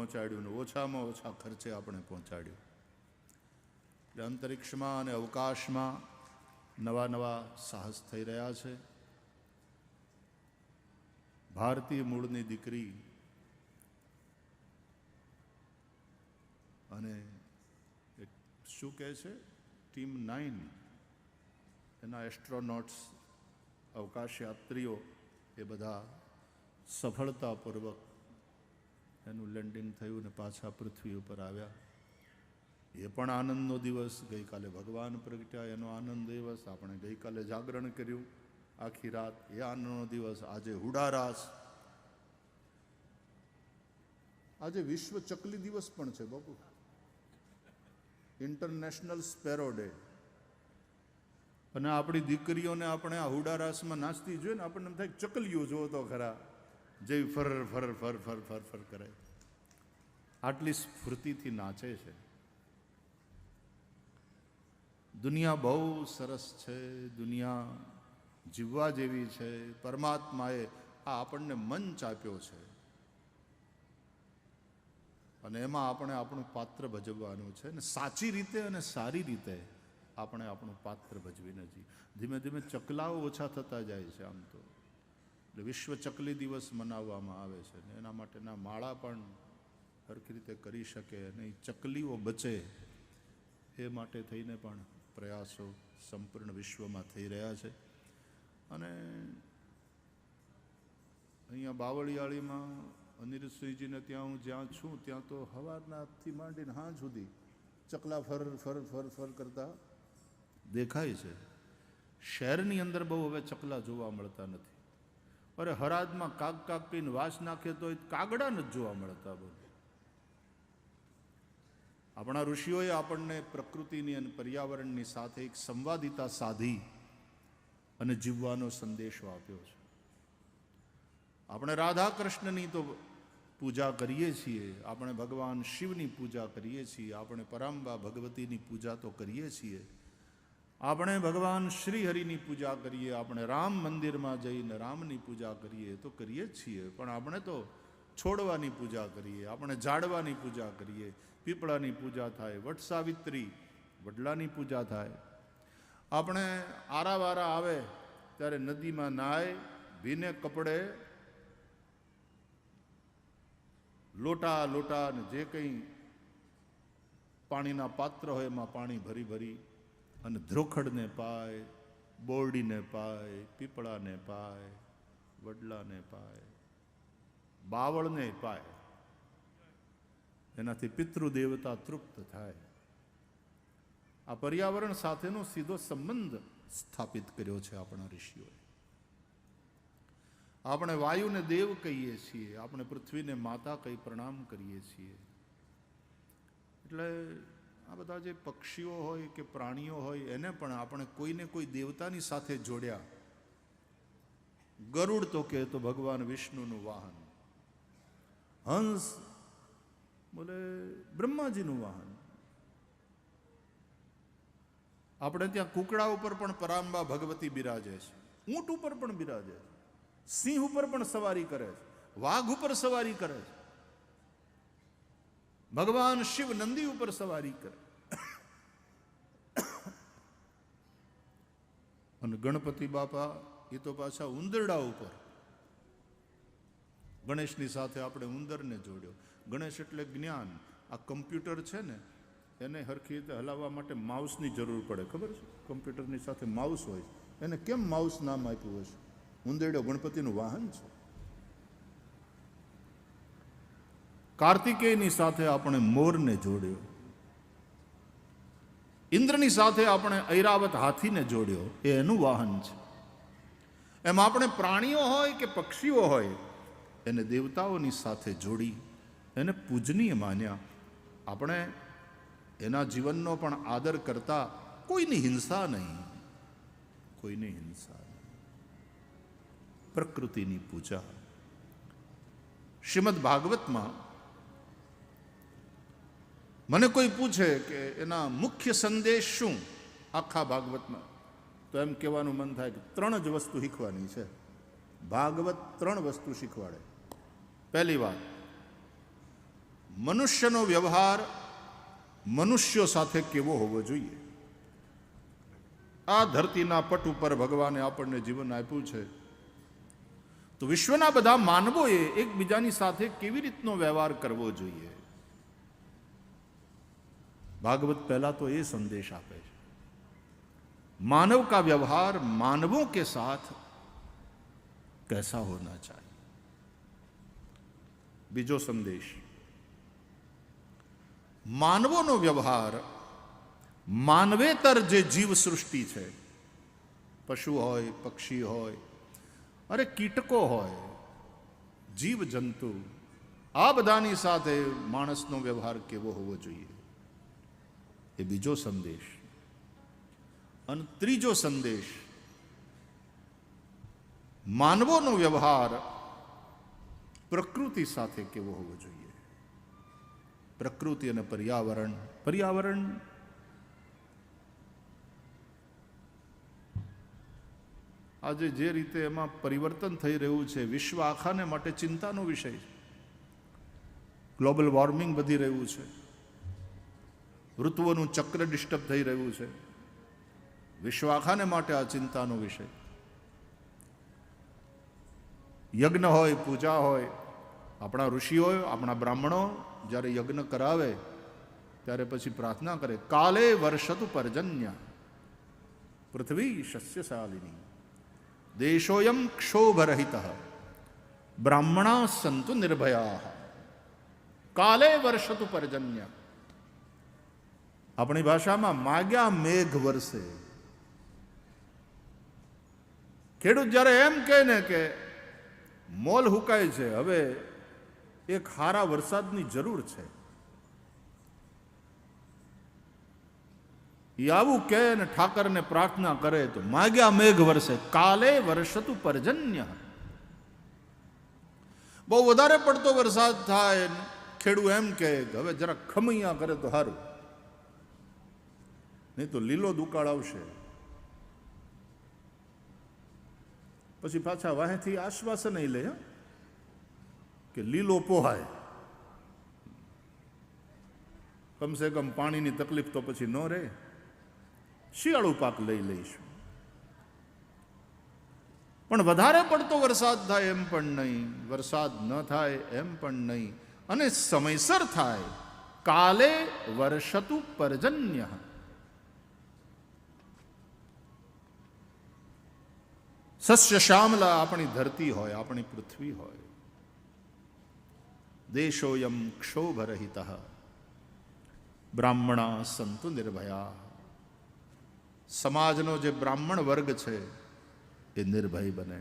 પહોંચાડ્યું ને ઓછામાં ઓછા ખર્ચે આપણે પહોંચાડ્યું. એટલે અંતરિક્ષમાં અને અવકાશમાં નવા નવા સાહસ થઈ રહ્યા છે. ભારતીય મૂળની દીકરી અને શું કહે છે ટીમ 9 એના એસ્ટ્રોનોટ્સ અવકાશ યાત્રીઓ એ બધા સફળતાપૂર્વક એનું લેન્ડિંગ થયું ને પાછા પૃથ્વી ઉપર આવ્યા. એ પણ આનંદનો દિવસ. ગઈકાલે ભગવાન પ્રગટ્યા એનો આનંદ દિવસ. આપણે ગઈકાલે જાગરણ કર્યું આખી રાત, એ આનંદનો દિવસ. આજે હુડારાસ. આજે વિશ્વ ચકલી દિવસ પણ છે બાપુ, ઇન્ટરનેશનલ સ્પેરો ડે. અને આપણી દીકરીઓને આપણે આ હુડારાસમાં નાચતી જોઈએ ને આપણને એમ થાય ચકલીઓ જોવો તો ખરા, જેવી ફર ફર ફર ફર ફર ફર કરે, આટલી સ્ફૂર્તિથી નાચે છે. દુનિયા બહુ સરસ છે, દુનિયા જીવવા જેવી છે. પરમાત્માએ આ આપણને મંચ આપ્યો છે અને એમાં આપણે આપણું પાત્ર ભજવવાનું છે ને સાચી રીતે અને સારી રીતે આપણે આપણું પાત્ર ભજવીને ધીમે ધીમે ચકલાઓ ઓછા થતા જાય છે. આમ તો એટલે વિશ્વ ચકલી દિવસ મનાવવામાં આવે છે ને એના માટેના માળા પણ સરખી રીતે કરી શકે અને એ ચકલીઓ બચે એ માટે થઈને પણ પ્રયાસો સંપૂર્ણ વિશ્વમાં થઈ રહ્યા છે. અને અહીંયા બાવળિયાળીમાં અનિરુદ્ધસિંહજીને ત્યાં હું જ્યાં છું ત્યાં તો સવારનાથી માંડીને સાંજ સુધી ચકલા ફર ફર ફર ફર કરતા દેખાય છે. શહેરની અંદર બહુ હવે ચકલા જોવા મળતા નથી. અરે હરાદમાં કાગ કાગ કહીને વાસ નાખે તો કાગડા નથી જોવા મળતા. બોલો, આપણા ઋષિઓએ આપણને પ્રકૃતિની અને પર્યાવરણની સાથે એક સંવાદિતા સાધી અને જીવવાનો સંદેશો આપ્યો છે. આપણે રાધા કૃષ્ણની તો પૂજા કરીએ છીએ, આપણે ભગવાન શિવની પૂજા કરીએ છીએ, આપણે પરાંબા ભગવતીની પૂજા તો કરીએ છીએ, આપણે ભગવાન શ્રી હરિની પૂજા કરીએ, આપણે રામ મંદિરમાં જઈને રામની પૂજા કરીએ તો કરીએ જ છીએ. પણ આપણે તો છોડવાની પૂજા કરીએ, આપણે ઝાડવાની પૂજા કરીએ, પીપળાની પૂજા થાય, વટ સાવિત્રી વડલાની પૂજા થાય. આપણે આરાવારા આવે ત્યારે નદીમાં નાય, ભીને કપડે લોટા લોટા ને જે કંઈ પાણીના પાત્ર હોય એમાં પાણી ભરી ભરી અને ધ્રોખડને પાય, બોરડીને પાય, પીપળાને પાય, વડલાને પાય, બાવળને પાય. એનાથી પિતૃદેવતા તૃપ્ત થાય. આ પર્યાવરણ સાથેનો સીધો સંબંધ સ્થાપિત કર્યો છે આપણા ઋષિઓએ. આપણે વાયુને દેવ કહીએ છીએ, આપણે પૃથ્વીને માતા કહી પ્રણામ કરીએ છીએ. એટલે આ બધા જે પક્ષીઓ હોય કે પ્રાણીઓ હોય એને પણ આપણે કોઈને કોઈ દેવતાની સાથે જોડ્યા. ગરુડ તો કહે તો ભગવાન વિષ્ણુનું વાહન, હંસ બોલે બ્રહ્માજીનું વાહન. આપણે ત્યાં કુકડા ઉપર પણ પરાંબા ભગવતી બિરાજે છે, ઊંટ ઉપર પણ બિરાજે છે, સિંહ ઉપર પણ સવારી કરે છે, વાઘ ઉપર સવારી કરે છે, ભગવાન શિવ નંદી ઉપર સવારી કરે. અને ગણપતિ બાપા એ તો પાછા ઉંદરડા ઉપર. ગણેશની સાથે આપણે ઉંદરને જોડ્યો. ગણેશ એટલે જ્ઞાન. આ કમ્પ્યુટર છે ને એને હરખી રીતે હલાવવા માટે માઉસની જરૂર પડે, ખબર છે? કમ્પ્યુટરની સાથે માઉસ હોય. એને કેમ માઉસ નામ આપ્યું હશે? ઉંદરડો ગણપતિનું વાહન છે. કાર્તિકેયની સાથે આપણે મોરને જોડ્યો. ઇન્દ્રની સાથે આપણે ઐરાવત હાથીને જોડ્યો, એ એનું વાહન છે. એમ આપણે પ્રાણીઓ હોય કે પક્ષીઓ હોય એને દેવતાઓની સાથે જોડી એને પૂજનીય માન્યા. આપણે એના જીવનનો પણ આદર કરતા, કોઈની હિંસા નહીં, કોઈની હિંસા નહીં. પ્રકૃતિની પૂજા. શ્રીમદ ભાગવતમાં મને કોઈ પૂછે કે એના મુખ્ય સંદેશ શું આખા ભાગવતમાં, તો એમ કહેવાનું મન થાય કે 3 જ વસ્તુ શીખવાની છે. ભાગવત 3 વસ્તુ શીખવાડે. પહેલી વાત, મનુષ્યનો વ્યવહાર મનુષ્યો સાથે કેવો હોવો જોઈએ. આ ધરતીના પટ ઉપર ભગવાને આપણને જીવન આપ્યું છે, તો વિશ્વના બધા માનવોએ એકબીજાની સાથે કેવી રીતનો વ્યવહાર કરવો જોઈએ. ભાગવત પહેલા તો એ સંદેશ આપે છે, मानव का व्यवहार मानवों के साथ कैसा होना चाहिए. बीजो संदेश, मानवोનો વ્યવહાર માનવેતર જે જીવ સૃષ્ટિ છે, પશુ હોય, પક્ષી હોય, અરે કીટકો હોય, જીવ જંતુ, આ બધાની સાથે માણસનો વ્યવહાર કેવો હોવો જોઈએ, એ બીજો સંદેશ. અને ત્રીજો સંદેશ, માનવોનો વ્યવહાર પ્રકૃતિ સાથે કેવો હોવો જોઈએ. પ્રકૃતિ અને પર્યાવરણ. પર્યાવરણ આજે જે રીતે એમાં પરિવર્તન થઈ રહ્યું છે, વિશ્વ આખાને માટે ચિંતાનો વિષય છે. ગ્લોબલ વોર્મિંગ વધી રહ્યું છે, ઋતુઓનું ચક્ર ડિસ્ટર્બ થઈ રહ્યું છે, વિશ્વ આખાને માટે આ ચિંતાનો વિષય. યજ્ઞ હોય, પૂજા હોય, આપણા ઋષિઓ, આપણા બ્રાહ્મણો જ્યારે યજ્ઞ કરાવે ત્યારે પછી પ્રાર્થના કરે, કાલે વર્ષતુ પર્જન્ય પૃથ્વી શસ્યશાલિની દેશોયમ ક્ષોભરહિત બ્રાહ્મણા સંતુ નિર્ભયા કાલે વર્ષતુ પર્જન્ય. આપણી ભાષામાં માગ્યા મેઘ વરસે. ખેડૂત જ્યારે એમ કહે ને કે મોલ હુકાય છે, હવે એક હારા વરસાદની જરૂર છે, એ આવું કહે ને ઠાકરને પ્રાર્થના કરે તો માગ્યા મેઘ વરસે કાલે વર્ષતુ પર્જન્ય. બહુ વધારે પડતો વરસાદ થાય, ખેડૂત એમ કહે કે હવે જરા ખમૈયા કરે તો સારું, નહીં તો લીલો દુકાળ આવશે. પછી પાછા વાહેથી આશ્વાસન લે કે લીલો પોહાય, કમસે કમ પાણીની તકલીફ તો પછી ન રહે, શિયાળુ પાક લઈ લઈશું. પણ વધારે પડતો વરસાદ થાય એમ પણ નહીં, વરસાદ ન થાય એમ પણ નહીં, અને સમયસર થાય. કાલે વર્ષતુ પર્જન્ય. સસ્ય શ્યામલા આપણી ધરતી હોય, આપણી પૃથ્વી હોય. દેશોયમ ક્ષોભરહિત બ્રાહ્મણા સંતુ નિર્ભયા. સમાજનો જે બ્રાહ્મણ વર્ગ છે એ નિર્ભય બને.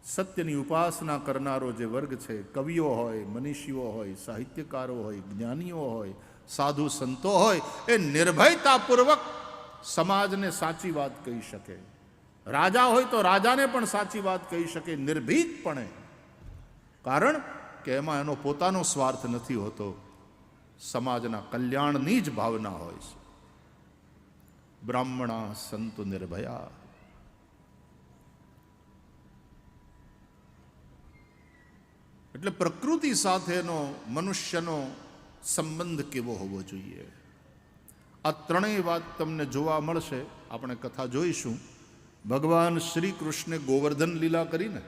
સત્યની ઉપાસના કરનારો જે વર્ગ છે, કવિઓ હોય, મનીષીઓ હોય, સાહિત્યકારો હોય, જ્ઞાનીઓ હોય, સાધુ સંતો હોય, એ નિર્ભયતાપૂર્વક સમાજને સાચી વાત કહી શકે. રાજા હોય તો રાજાને પણ સાચી વાત કહી શકે નિર્ભીકપણે, કારણ કે એમાં એનો પોતાનો સ્વાર્થ નથી હોતો, સમાજના કલ્યાણની જ ભાવના હોય છે. બ્રાહ્મણા સંતુ નિર્ભયા. એટલે પ્રકૃતિ સાથેનો મનુષ્યનો સંબંધ કેવો હોવો જોઈએ, આ ત્રણેય વાત તમને જોવા મળશે. આપણે કથા જોઈશું. ભગવાન શ્રી કૃષ્ણે ગોવર્ધન લીલા કરીને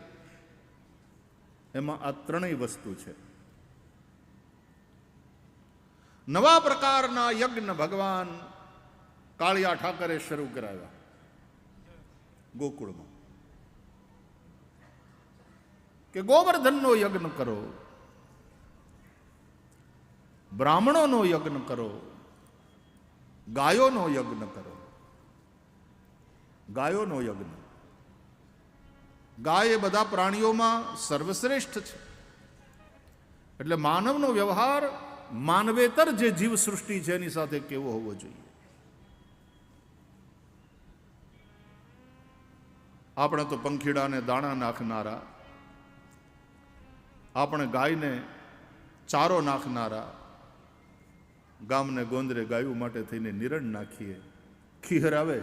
એમાં આ ત્રણેય વસ્તુ છે. નવા પ્રકારના યજ્ઞ ભગવાન કાળિયા ઠાકરે શરૂ કરાવ્યા ગોકુળમાં, કે ગોવર્ધનનો યજ્ઞ કરો, બ્રાહ્મણોનો યજ્ઞ કરો, ગાયોનો યજ્ઞ કરો. ગાયોનો યજ્ઞ, ગાય એ બધા પ્રાણીઓમાં સર્વશ્રેષ્ઠ છે. એટલે માનવનો વ્યવહાર માનવેતર જે જીવ સૃષ્ટિ છે એની સાથે કેવો હોવો જોઈએ. આપણે તો પંખીડાને દાણા નાખનારા, આપણે ગાયને ચારો નાખનારા, ગામને ગોંદરે ગાયું માટે થઈને નિરણ નાખીએ. ખીહર આવે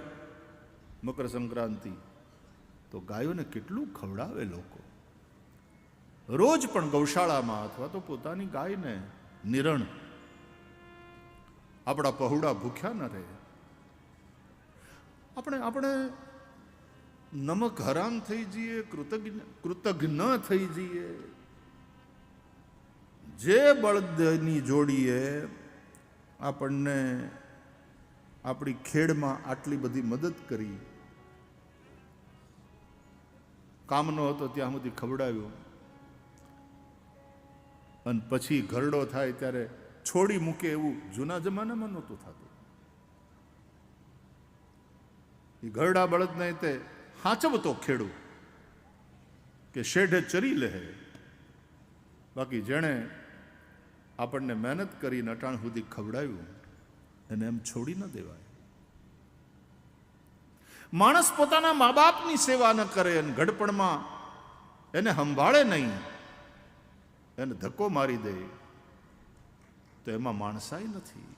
મકર સંક્રાંતિ તો ગાયોને કેટલું ખવડાવે લોકો. રોજ પણ ગૌશાળામાં અથવા તો પોતાની ગાયને નિરણ, આપણા પહોળા ભૂખ્યા ન રહે. આપણે નમક હરામ થઈ જઈએ, કૃતજ્ઞ થઈ જઈએ. જે બળદની જોડીએ આપણને આપણી ખેડમાં આટલી બધી મદદ કરી, કામ ન હતો ત્યાં સુધી ખવડાવ્યું, અને પછી ઘરડો થાય ત્યારે છોડી મૂકે, એવું જૂના જમાનામાં નહોતું થતું. એ ઘરડા બળદને તે હાચવતો ખેડૂ કે શેઢે ચરી લે. બાકી જેણે આપણને મહેનત કરીને અટાણ સુધી ખવડાવ્યું એને એમ છોડી ન દેવાય. માણસ પોતાના મા બાપની સેવા ન કરે અને ઘડપણમાં એને સંભાળે નહીં, એને ધક્કો મારી દે, તો એમાં માણસાઈ નથી.